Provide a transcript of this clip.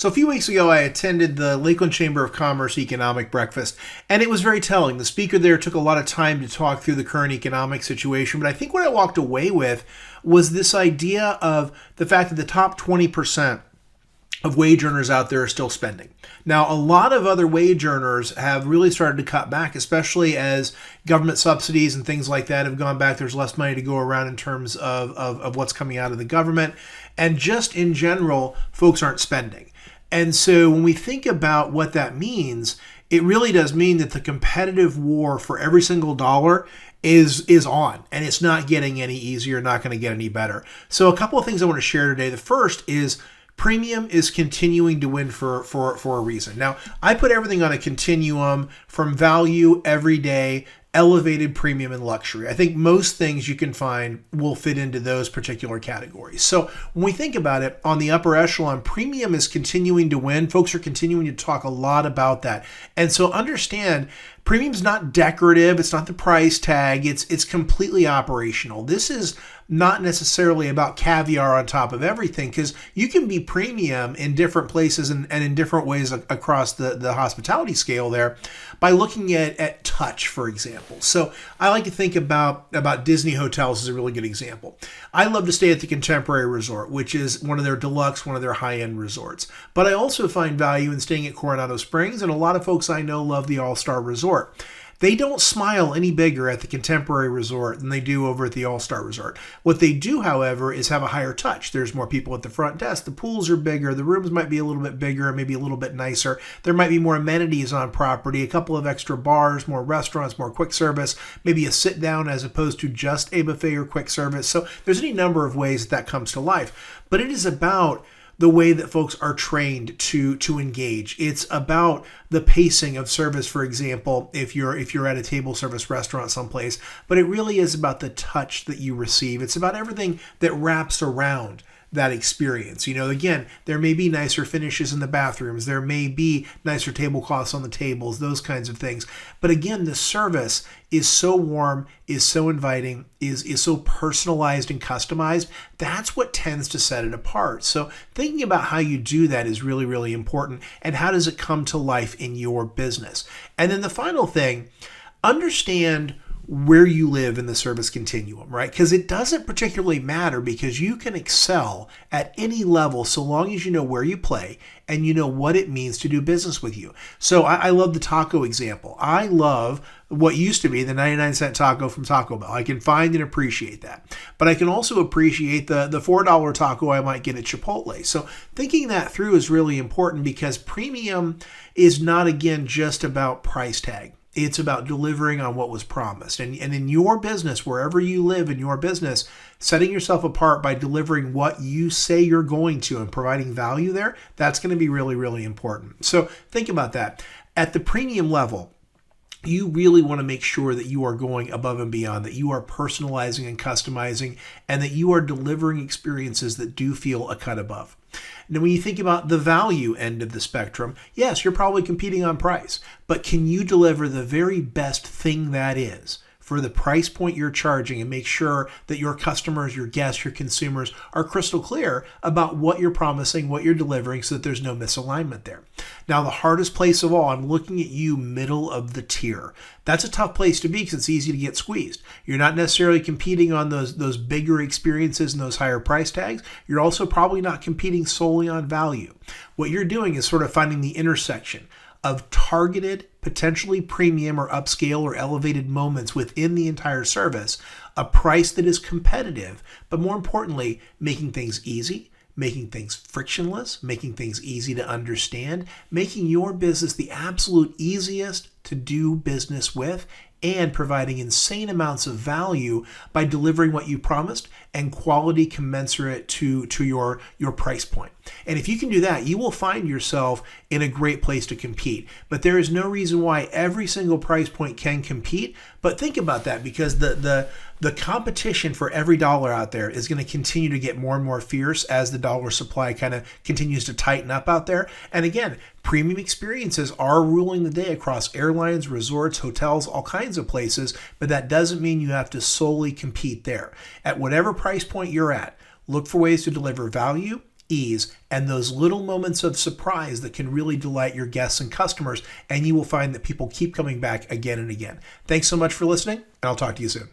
So a few weeks ago, I attended the Lakeland Chamber of Commerce Economic Breakfast, and it was very telling. The speaker there took a lot of time to talk through the current economic situation, but I think what I walked away with was this idea of the fact that the top 20% of wage earners out there are still spending. Now, a lot of other wage earners have really started to cut back, especially as government subsidies and things like that have gone back. There's less money to go around in terms of what's coming out of the government. And just in general, folks aren't spending. And so when we think about what that means, it really does mean that the competitive war for every single dollar is on, and it's not getting any easier, not going to get any better. So a couple of things I want to share today. The first is premium is continuing to win for a reason. Now, I put everything on a continuum from value, everyday, elevated, premium, and luxury. I think most things you can find will fit into those particular categories. So when we think about it, on the upper echelon, premium is continuing to win. Folks are continuing to talk a lot about that. And so understand, premium's not decorative. It's not the price tag. It's completely operational. This is not necessarily about caviar on top of everything, because you can be premium in different places and in different ways across the hospitality scale there by looking at touch, for example. So I like to think about Disney hotels as a really good example. I love to stay at the Contemporary Resort, which is one of their deluxe, one of their high-end resorts. But I also find value in staying at Coronado Springs, and a lot of folks I know love the All-Star Resort. They don't smile any bigger at the Contemporary Resort than they do over at the All-Star Resort. What they do, however, is have a higher touch. There's more people at the front desk. The pools are bigger. The rooms might be a little bit bigger, maybe a little bit nicer. There might be more amenities on property, a couple of extra bars, more restaurants, more quick service, maybe a sit down as opposed to just a buffet or quick service. So there's any number of ways that comes to life. But it is about the way that folks are trained to engage. It's about the pacing of service, for example, if you're at a table service restaurant someplace, but it really is about the touch that you receive. It's about everything that wraps around that experience. Again, there may be nicer finishes in the bathrooms. There may be nicer tablecloths on the tables, those kinds of things. But again, the service is so warm, is so inviting, is so personalized and customized. That's what tends to set it apart. So thinking about how you do that is really, really important. And how does it come to life in your business? And then the final thing, understand where you live in the service continuum, right? Because it doesn't particularly matter, because you can excel at any level so long as you know where you play and you know what it means to do business with you. So I love the taco example. I love what used to be the 99-cent taco from Taco Bell. I can find and appreciate that. But I can also appreciate the $4 taco I might get at Chipotle. So thinking that through is really important, because premium is not, again, just about price tag. It's about delivering on what was promised. And in your business, wherever you live in your business, setting yourself apart by delivering what you say you're going to and providing value there, that's going to be really, really important. So think about that. At the premium level, you really want to make sure that you are going above and beyond, that you are personalizing and customizing, and that you are delivering experiences that do feel a cut above. Now, when you think about the value end of the spectrum, yes, you're probably competing on price, but can you deliver the very best thing that is for the price point you're charging, and make sure that your customers, your guests, your consumers are crystal clear about what you're promising, what you're delivering, so that there's no misalignment there. Now, the hardest place of all, I'm looking at you middle of the tier. That's a tough place to be, because it's easy to get squeezed. You're not necessarily competing on those bigger experiences and those higher price tags. You're also probably not competing solely on value. What you're doing is sort of finding the intersection of targeted, potentially premium or upscale or elevated moments within the entire service, a price that is competitive, but more importantly, making things easy, making things frictionless, making things easy to understand, making your business the absolute easiest to do business with, and providing insane amounts of value by delivering what you promised and quality commensurate to your price point. And if you can do that, you will find yourself in a great place to compete. But there is no reason why every single price point can compete. But think about that, because the competition for every dollar out there is going to continue to get more and more fierce as the dollar supply kind of continues to tighten up out there. And again, premium experiences are ruling the day across airlines, resorts, hotels, all kinds of places. But that doesn't mean you have to solely compete there. At whatever price point you're at, look for ways to deliver value ease, and those little moments of surprise that can really delight your guests and customers, and you will find that people keep coming back again and again. Thanks so much for listening, and I'll talk to you soon.